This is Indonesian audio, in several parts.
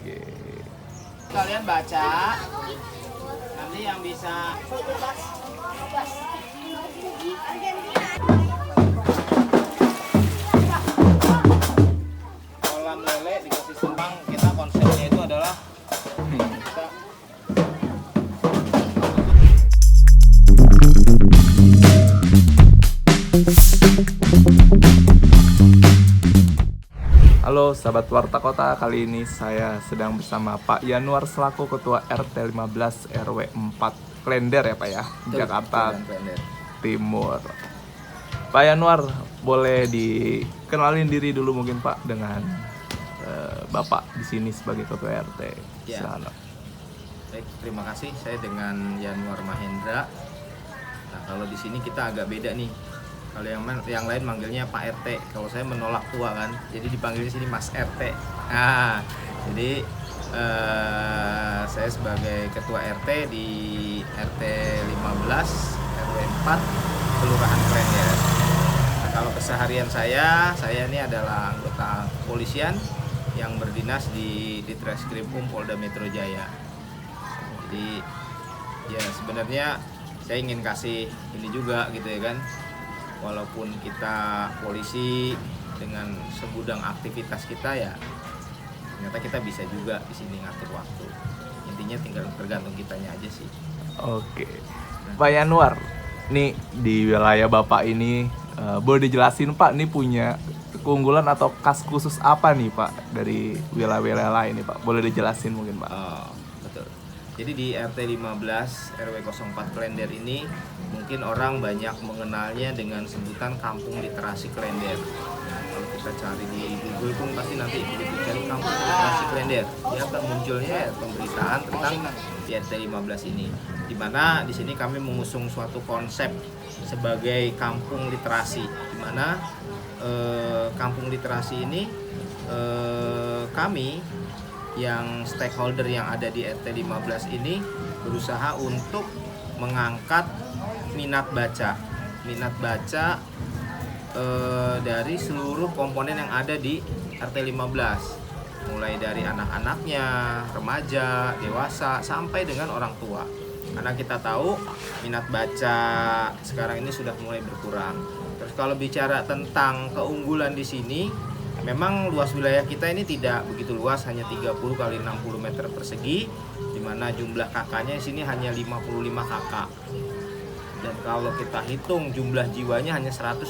Oke. Kalian baca, nanti yang bisa kolam lele dikasih sembang. Kita konsepnya itu adalah kita Halo sahabat Warta Kota, kali ini saya sedang bersama Pak Yanuar selaku Ketua RT 15 RW 4 Klender ya Pak ya, Jakarta Timur. Pak Yanuar, boleh dikenalin diri dulu mungkin Pak dengan Bapak di sini sebagai Ketua RT. Ya. Silakan. baik. Terima kasih. Saya dengan Yanuar Mahendra. Nah, kalau di sini kita agak beda nih. Kalau yang lain manggilnya Pak RT. Kalau saya menolak tua kan, jadi dipanggil di sini Mas RT. Nah, jadi saya sebagai Ketua RT di RT 15 RW 4 Kelurahan Klender. Nah, kalau keseharian saya ini adalah anggota kepolisian yang berdinas di Ditreskrimum Polda Metro Jaya. Jadi ya sebenarnya saya ingin kasih ini juga gitu ya kan. Walaupun kita polisi dengan segudang aktivitas kita ya ternyata kita bisa juga di sini ngatur waktu. Intinya tinggal tergantung kitanya aja sih. Oke. Pak Yanuar, nih di wilayah Bapak ini boleh dijelasin Pak, nih punya keunggulan atau khas khusus apa nih Pak dari wilayah-wilayah lain nih Pak? Boleh dijelasin mungkin Pak? Oh, betul. Jadi di RT 15 RW 04 Klender ini mungkin orang banyak mengenalnya dengan sebutan Kampung Literasi Klender. Kalau kita cari di Google pun pasti nanti begitu cari Kampung Literasi Klender, dia akan munculnya pemberitaan tentang di RT 15 ini. Di mana di sini kami mengusung suatu konsep sebagai kampung literasi, di mana kampung literasi ini kami yang stakeholder yang ada di RT 15 ini berusaha untuk mengangkat minat baca dari seluruh komponen yang ada di RT 15, mulai dari anak-anaknya, remaja, dewasa, sampai dengan orang tua. Karena kita tahu minat baca sekarang ini sudah mulai berkurang. Terus kalau bicara tentang keunggulan di sini, memang luas wilayah kita ini tidak begitu luas, hanya 30 kali 60 meter persegi, di mana jumlah kakaknya di sini hanya 55 kakak. Dan kalau kita hitung jumlah jiwanya hanya 187.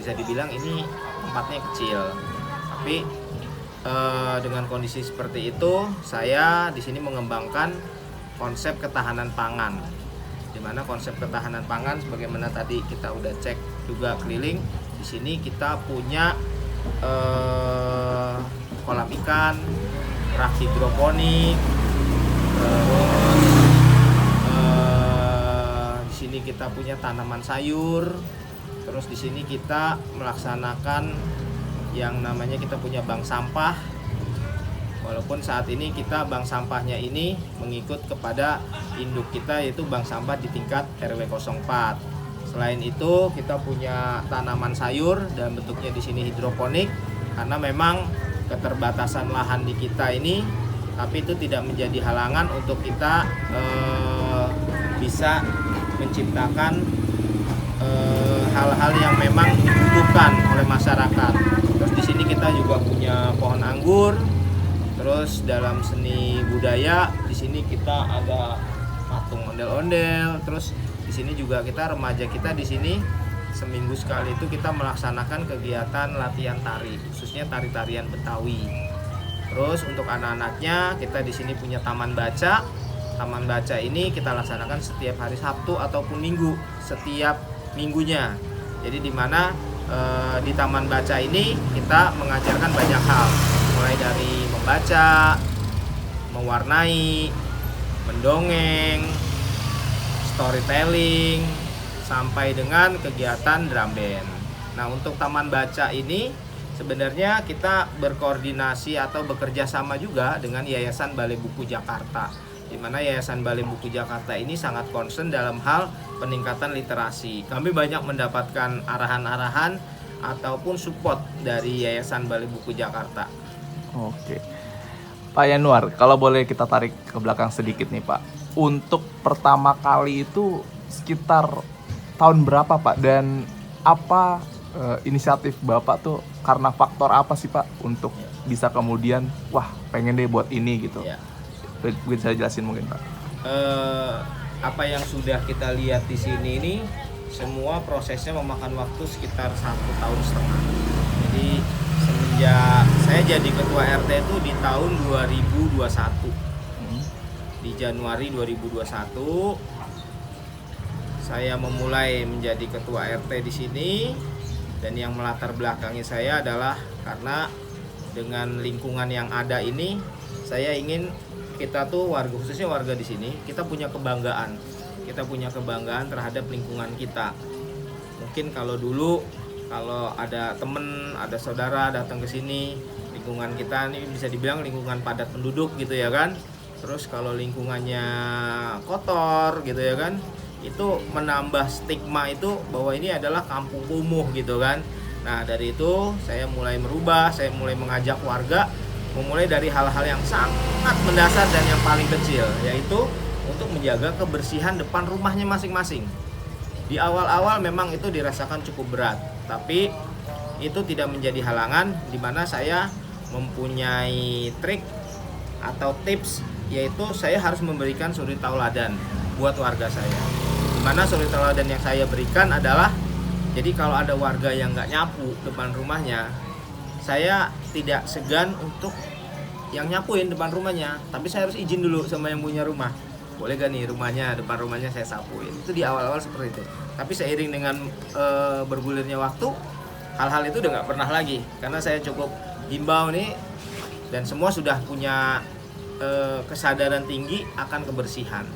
Bisa dibilang ini tempatnya kecil. Tapi dengan kondisi seperti itu, saya di sini mengembangkan konsep ketahanan pangan. Di mana konsep ketahanan pangan sebagaimana tadi kita udah cek juga keliling, di sini kita punya kolam ikan, rak hidroponik, di sini kita punya tanaman sayur, terus di sini kita melaksanakan yang namanya kita punya bank sampah. Walaupun saat ini kita bank sampahnya ini mengikut kepada induk kita yaitu bank sampah di tingkat RW 04. Selain itu kita punya tanaman sayur dan bentuknya di sini hidroponik karena memang keterbatasan lahan di kita ini, tapi itu tidak menjadi halangan untuk kita bisa menciptakan hal-hal yang memang dibutuhkan oleh masyarakat. Terus di sini kita juga punya pohon anggur. Terus dalam seni budaya di sini kita ada patung ondel-ondel. Terus di sini juga kita remaja kita di sini seminggu sekali itu kita melaksanakan kegiatan latihan tari, khususnya tari-tarian Betawi. Terus untuk anak-anaknya kita di sini punya taman baca. Taman baca ini kita laksanakan setiap hari Sabtu ataupun Minggu, setiap minggunya. Jadi di mana di taman baca ini kita mengajarkan banyak hal, mulai dari membaca, mewarnai, mendongeng, storytelling, sampai dengan kegiatan drum band. Nah, untuk taman baca ini sebenarnya kita berkoordinasi atau bekerja sama juga dengan Yayasan Balai Buku Jakarta, di mana Yayasan Balai Buku Jakarta ini sangat concern dalam hal peningkatan literasi. Kami banyak mendapatkan arahan-arahan ataupun support dari Yayasan Balai Buku Jakarta. Oke. Pak Yanuar, kalau boleh kita tarik ke belakang sedikit nih Pak. Untuk pertama kali itu sekitar tahun berapa Pak? Dan apa inisiatif Bapak tuh karena faktor apa sih Pak untuk bisa kemudian wah pengen deh buat ini gitu? Ya. Bisa jelasin mungkin Pak? Apa yang sudah kita lihat di sini ini semua prosesnya memakan waktu sekitar 1,5 tahun. Jadi semenjak saya jadi ketua RT itu di tahun 2021. Di Januari 2021 saya memulai menjadi ketua RT di sini, dan yang melatar belakangi saya adalah karena dengan lingkungan yang ada ini saya ingin kita tuh warga, khususnya warga di sini, kita punya kebanggaan. Kita punya kebanggaan terhadap lingkungan kita. Mungkin kalau dulu kalau ada temen, ada saudara datang ke sini, lingkungan kita ini bisa dibilang lingkungan padat penduduk gitu ya kan. Terus kalau lingkungannya kotor gitu ya kan, itu menambah stigma itu bahwa ini adalah kampung kumuh gitu kan. Nah dari itu saya mulai merubah, saya mulai mengajak warga memulai dari hal-hal yang sangat mendasar dan yang paling kecil, yaitu untuk menjaga kebersihan depan rumahnya masing-masing. Di awal-awal memang itu dirasakan cukup berat, tapi itu tidak menjadi halangan, di mana saya mempunyai trik atau tips, yaitu saya harus memberikan suri tauladan buat warga saya. Di mana suri tauladan yang saya berikan adalah, jadi kalau ada warga yang nggak nyapu depan rumahnya, saya tidak segan untuk yang nyapuin depan rumahnya, tapi saya harus izin dulu sama yang punya rumah. Boleh gak nih rumahnya, depan rumahnya saya sapuin. Itu di awal-awal seperti itu. Tapi seiring dengan bergulirnya waktu, hal-hal itu udah nggak pernah lagi, karena saya cukup himbau nih, dan semua sudah punya kesadaran tinggi akan kebersihan.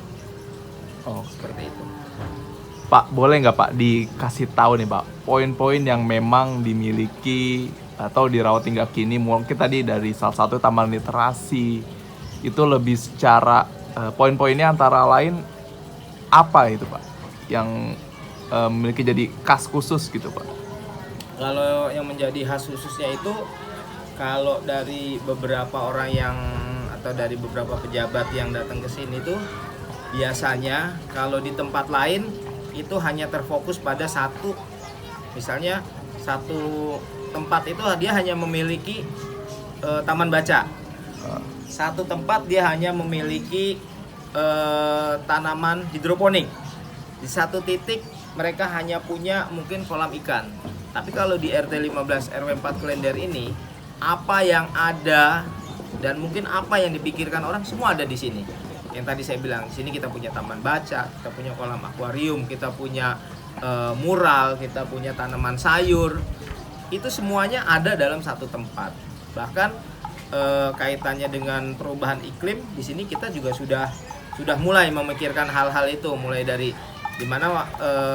Oh, seperti itu. Pak, boleh nggak Pak dikasih tahu nih Pak poin-poin yang memang dimiliki atau dirawat hingga kini? Mungkin tadi dari salah satu taman literasi itu lebih secara poin-poinnya antara lain apa itu Pak yang memiliki jadi khas khusus gitu Pak? Kalau yang menjadi khas khususnya itu, kalau dari beberapa orang yang atau dari beberapa pejabat yang datang ke sini tuh biasanya kalau di tempat lain itu hanya terfokus pada satu, misalnya satu tempat itu dia hanya memiliki taman baca, satu tempat dia hanya memiliki tanaman hidroponik, di satu titik mereka hanya punya mungkin kolam ikan. Tapi kalau di RT 15 RW 4 Klender ini, apa yang ada dan mungkin apa yang dipikirkan orang semua ada di sini. Yang tadi saya bilang, di sini kita punya taman baca, kita punya kolam akuarium, kita punya mural, kita punya tanaman sayur. Itu semuanya ada dalam satu tempat. Bahkan kaitannya dengan perubahan iklim, di sini kita juga sudah mulai memikirkan hal-hal itu, mulai dari dimana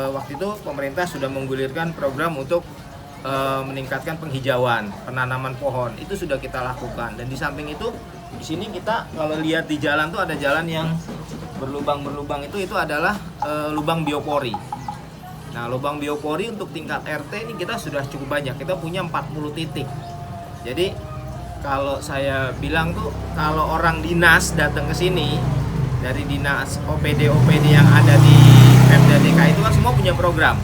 waktu itu pemerintah sudah menggulirkan program untuk meningkatkan penghijauan, penanaman pohon, itu sudah kita lakukan. Dan di samping itu, di sini kita kalau lihat di jalan tuh ada jalan yang berlubang-berlubang, itu adalah lubang biopori. Nah, lubang biopori untuk tingkat RT ini kita sudah cukup banyak, kita punya 40 titik. Jadi kalau saya bilang tuh, kalau orang dinas datang ke sini dari dinas OPD yang ada di Pemda DKI itu kan semua punya program.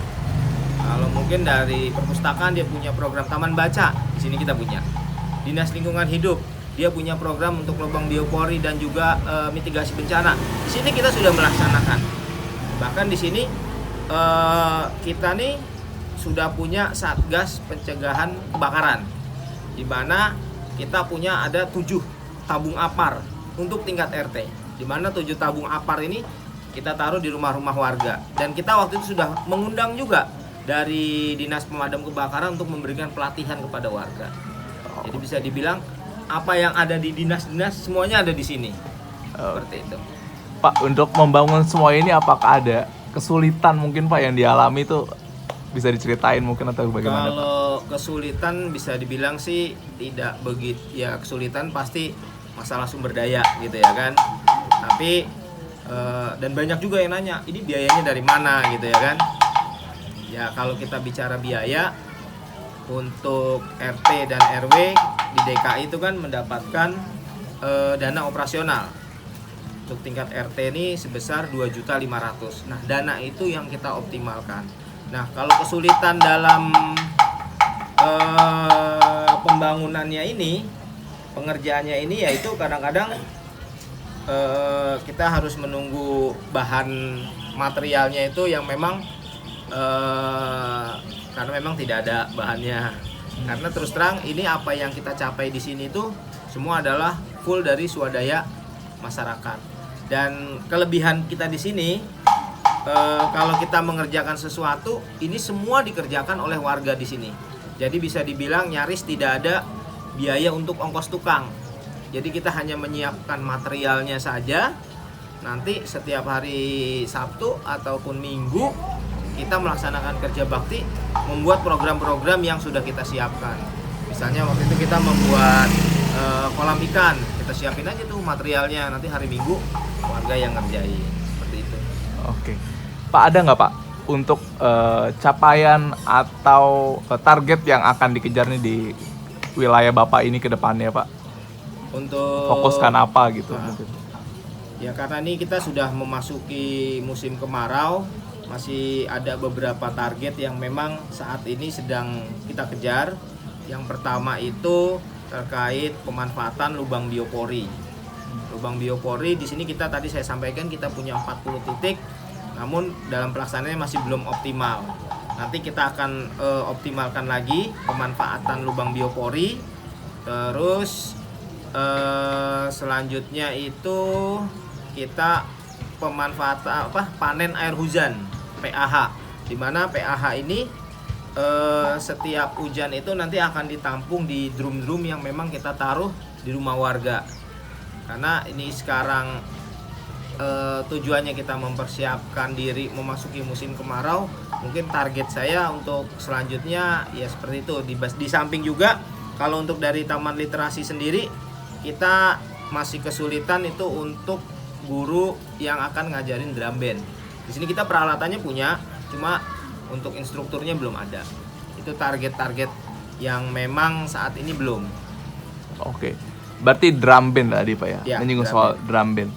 Kalau mungkin dari perpustakaan dia punya program taman baca, di sini kita punya. Dinas lingkungan hidup dia punya program untuk lubang biopori dan juga mitigasi bencana. Di sini kita sudah melaksanakan. Bahkan di sini kita nih sudah punya satgas pencegahan kebakaran, di mana kita punya ada 7 tabung apar untuk tingkat RT, di mana 7 tabung apar ini kita taruh di rumah-rumah warga. Dan kita waktu itu sudah mengundang juga dari Dinas Pemadam Kebakaran untuk memberikan pelatihan kepada warga. Jadi bisa dibilang apa yang ada di dinas-dinas semuanya ada di sini. Seperti itu. Pak, untuk membangun semua ini apakah ada kesulitan mungkin Pak yang dialami itu bisa diceritain mungkin atau bagaimana? Kalau kesulitan bisa dibilang sih tidak begitu, ya kesulitan pasti masalah sumber daya gitu ya kan. Tapi dan banyak juga yang nanya, ini biayanya dari mana gitu ya kan. Ya kalau kita bicara biaya untuk RT dan RW di DKI itu kan mendapatkan dana operasional. Untuk tingkat RT ini sebesar 2.500.000. Nah, dana itu yang kita optimalkan. Nah, kalau kesulitan dalam pembangunannya ini, pengerjaannya ini, yaitu kadang-kadang kita harus menunggu bahan materialnya itu yang memang karena memang tidak ada bahannya. Karena terus terang ini apa yang kita capai di sini itu semua adalah full dari swadaya masyarakat. Dan kelebihan kita di sini, kalau kita mengerjakan sesuatu, ini semua dikerjakan oleh warga di sini. Jadi bisa dibilang nyaris tidak ada biaya untuk ongkos tukang. Jadi kita hanya menyiapkan materialnya saja. Nanti setiap hari Sabtu ataupun Minggu kita melaksanakan kerja bakti, membuat program-program yang sudah kita siapkan. Misalnya waktu itu kita membuat kolam ikan, kita siapin aja tuh materialnya, nanti hari Minggu warga yang ngerjain, seperti itu. Oke, Pak, ada nggak Pak untuk capaian atau target yang akan dikejar nih di wilayah Bapak ini ke depannya Pak? Untuk Fokuskan apa gitu mungkin? Ya karena ini kita sudah memasuki musim kemarau, masih ada beberapa target yang memang saat ini sedang kita kejar. Yang pertama itu terkait pemanfaatan lubang biopori. Lubang biopori di sini kita tadi saya sampaikan kita punya 40 titik, namun dalam pelaksanaannya masih belum optimal. Nanti kita akan optimalkan lagi pemanfaatan lubang biopori. Terus selanjutnya itu kita pemanfaatan panen air hujan PAH, di mana PAH ini setiap hujan itu nanti akan ditampung di drum-drum yang memang kita taruh di rumah warga. Karena ini sekarang tujuannya kita mempersiapkan diri memasuki musim kemarau. Mungkin target saya untuk selanjutnya ya seperti itu. Di samping juga kalau untuk dari Taman Literasi sendiri, kita masih kesulitan itu untuk guru yang akan ngajarin drum band. Di sini kita peralatannya punya, cuma untuk instrukturnya belum ada. Itu target-target yang memang saat ini belum. Oke, berarti drum band tadi Pak ya, Ya, menyinggung drum soal drum band.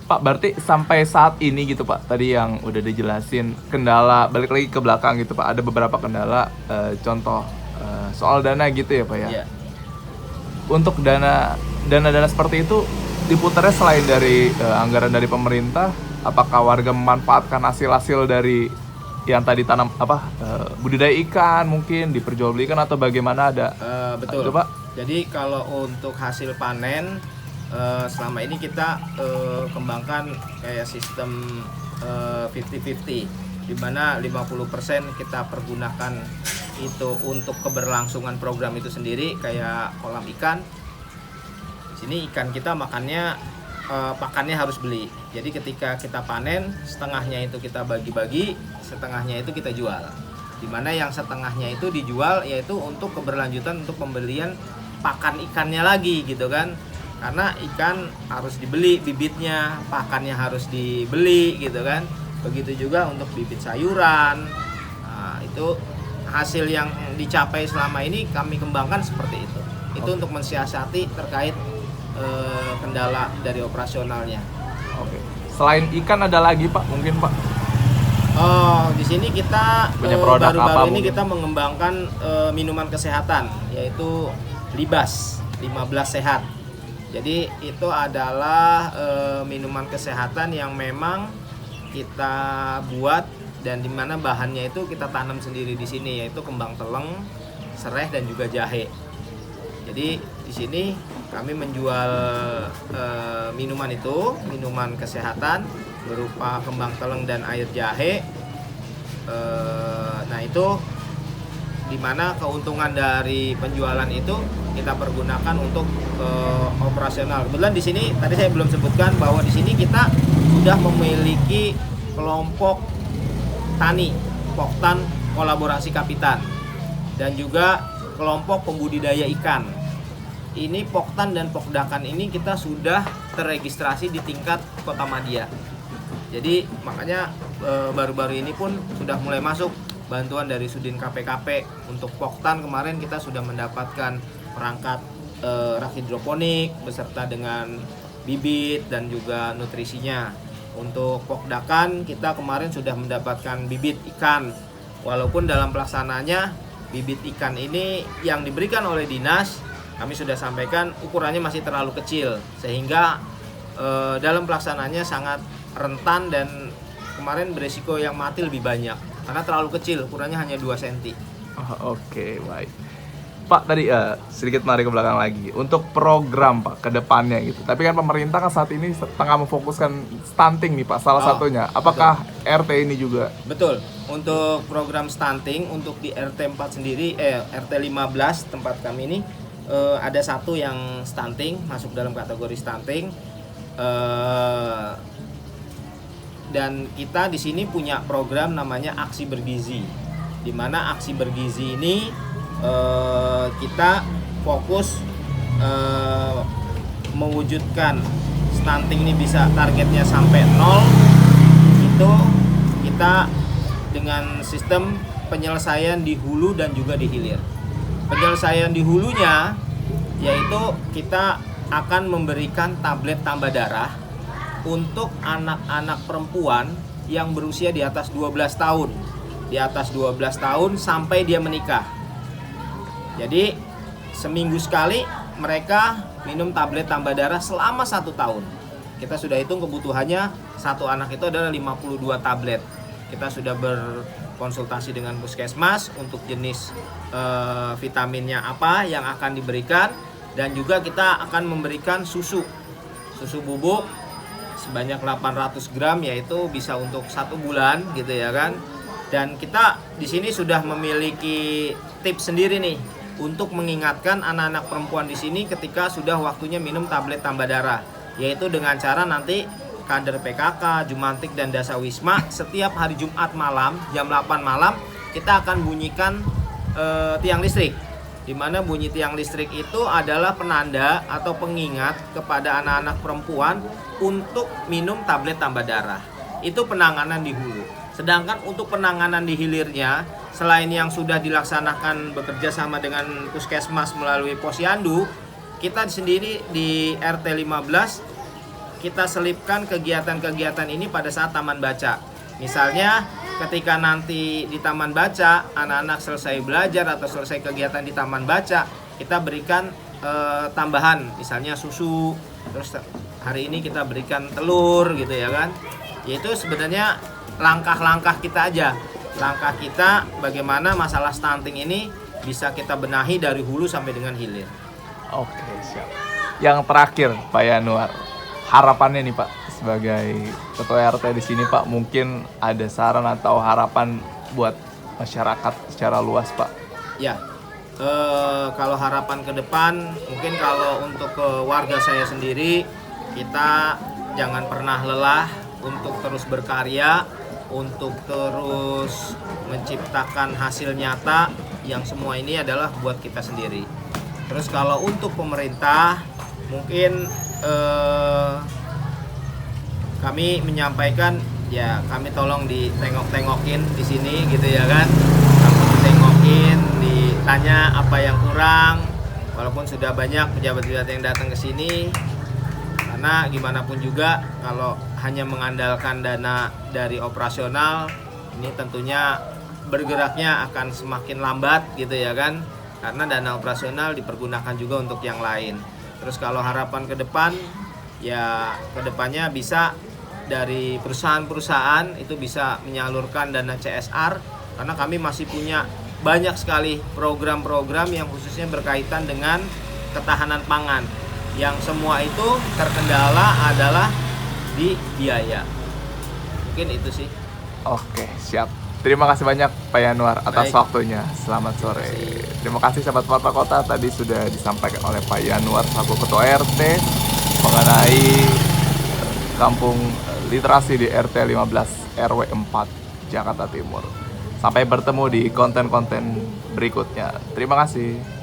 Pak, berarti sampai saat ini gitu Pak, tadi yang udah dijelasin kendala, balik lagi ke belakang gitu Pak, ada beberapa kendala, contoh soal dana gitu ya Pak ya. Ya. Untuk dana seperti itu diputarnya selain dari anggaran dari pemerintah, apakah warga memanfaatkan hasil-hasil dari yang tadi tanam budidaya ikan mungkin diperjualbelikan atau bagaimana ada? Betul. Itu, Pak? Jadi kalau untuk hasil panen selama ini kita kembangkan kayak sistem 50-50, di mana 50% kita pergunakan itu untuk keberlangsungan program itu sendiri, kayak kolam ikan. Sini ikan kita makannya pakannya harus beli. Jadi ketika kita panen, setengahnya itu kita bagi-bagi, setengahnya itu kita jual. Dimana yang setengahnya itu dijual yaitu untuk keberlanjutan untuk pembelian pakan ikannya lagi gitu kan. Karena ikan harus dibeli bibitnya, pakannya harus dibeli gitu kan. Begitu juga untuk bibit sayuran. Nah, itu hasil yang dicapai selama ini kami kembangkan seperti itu. Itu untuk mensiasati terkait kendala dari operasionalnya. Oke. Selain ikan ada lagi Pak, mungkin Pak? Oh, di sini kita punya produk apa baru-baru ini mungkin? kita mengembangkan minuman kesehatan, yaitu Libas 15 Sehat. Jadi itu adalah minuman kesehatan yang memang kita buat dan dimana bahannya itu kita tanam sendiri di sini, yaitu kembang teleng, sereh dan juga jahe. Jadi di sini kami menjual minuman itu, minuman kesehatan berupa kembang teleng dan air jahe. Nah itu dimana keuntungan dari penjualan itu kita pergunakan untuk operasional. Kebetulan di sini tadi saya belum sebutkan bahwa di sini kita sudah memiliki kelompok tani Poktan Kolaborasi Kapitan dan juga kelompok pembudidaya ikan. Ini Poktan dan Pokdakan ini kita sudah terregistrasi di tingkat Kota Madia. Jadi makanya baru-baru ini pun sudah mulai masuk bantuan dari Sudin KPKP. Untuk Poktan kemarin kita sudah mendapatkan perangkat rak hidroponik beserta dengan bibit dan juga nutrisinya. Untuk pokdakan kita kemarin sudah mendapatkan bibit ikan. Walaupun dalam pelaksanaannya bibit ikan ini yang diberikan oleh dinas, kami sudah sampaikan ukurannya masih terlalu kecil sehingga dalam pelaksanaannya sangat rentan dan kemarin beresiko yang mati lebih banyak karena terlalu kecil, ukurannya hanya 2 cm. Oke, baik. Pak, tadi sedikit mari ke belakang lagi. Untuk program Pak ke depannya gitu. Tapi kan pemerintah kan saat ini tengah memfokuskan stunting nih Pak, salah satunya. Apakah RT ini juga? Betul. Untuk program stunting untuk di RT 4 sendiri RT 15 tempat kami ini ada satu yang stunting, masuk dalam kategori stunting. Dan kita di sini punya program namanya Aksi Bergizi. Di mana Aksi Bergizi ini kita fokus mewujudkan stunting ini bisa targetnya sampai 0. Itu kita dengan sistem penyelesaian di hulu dan juga di hilir. Penyelesaian di hulunya yaitu kita akan memberikan tablet tambah darah untuk anak-anak perempuan yang berusia di atas 12 tahun. Di atas 12 tahun sampai dia menikah. Jadi seminggu sekali mereka minum tablet tambah darah selama 1 tahun. Kita sudah hitung kebutuhannya satu anak itu adalah 52 tablet. Kita sudah berkonsultasi dengan puskesmas untuk jenis vitaminnya apa yang akan diberikan. Dan juga kita akan memberikan susu bubuk sebanyak 800 gram, yaitu bisa untuk 1 bulan gitu ya kan. Dan kita di sini sudah memiliki tips sendiri nih untuk mengingatkan anak-anak perempuan di sini ketika sudah waktunya minum tablet tambah darah, yaitu dengan cara nanti kader PKK, Jumantik dan Dasawisma setiap hari Jumat malam jam 8 malam kita akan bunyikan tiang listrik. Di mana bunyi tiang listrik itu adalah penanda atau pengingat kepada anak-anak perempuan untuk minum tablet tambah darah. Itu penanganan di hulu. Sedangkan untuk penanganan di hilirnya, selain yang sudah dilaksanakan bekerja sama dengan puskesmas melalui posyandu, kita sendiri di RT 15 kita selipkan kegiatan-kegiatan ini pada saat taman baca. Misalnya ketika nanti di taman baca anak-anak selesai belajar atau selesai kegiatan di taman baca, kita berikan tambahan, misalnya susu, terus hari ini kita berikan telur gitu ya kan. Yaitu sebenarnya langkah-langkah kita aja. Langkah kita bagaimana masalah stunting ini bisa kita benahi dari hulu sampai dengan hilir. Oke, siap. Yang terakhir Pak Yanuar, harapannya nih Pak sebagai ketua RT di sini Pak, mungkin ada saran atau harapan buat masyarakat secara luas Pak? Ya, kalau harapan ke depan, mungkin kalau untuk ke warga saya sendiri, kita jangan pernah lelah untuk terus berkarya, untuk terus menciptakan hasil nyata yang semua ini adalah buat kita sendiri. Terus kalau untuk pemerintah, mungkin kami menyampaikan ya, kami tolong ditengok-tengokin di sini gitu ya kan. Kami ditengokin, ditanya apa yang kurang, walaupun sudah banyak pejabat-pejabat yang datang ke sini. Karena gimana pun juga kalau hanya mengandalkan dana dari operasional, ini tentunya bergeraknya akan semakin lambat gitu ya kan. Karena dana operasional dipergunakan juga untuk yang lain. Terus kalau harapan ke depan, ya ke depannya bisa dari perusahaan-perusahaan itu bisa menyalurkan dana CSR, karena kami masih punya banyak sekali program-program yang khususnya berkaitan dengan ketahanan pangan. Yang semua itu terkendala adalah di biaya. Mungkin itu sih. Oke, siap. Terima kasih banyak Pak Yanuar atas waktunya. Selamat sore. Terima kasih sahabat Warta Kota. Tadi sudah disampaikan oleh Pak Yanuar selaku Ketua RT mengenai kampung literasi di RT 15 RW 4 Jakarta Timur. Sampai bertemu di konten-konten berikutnya. Terima kasih.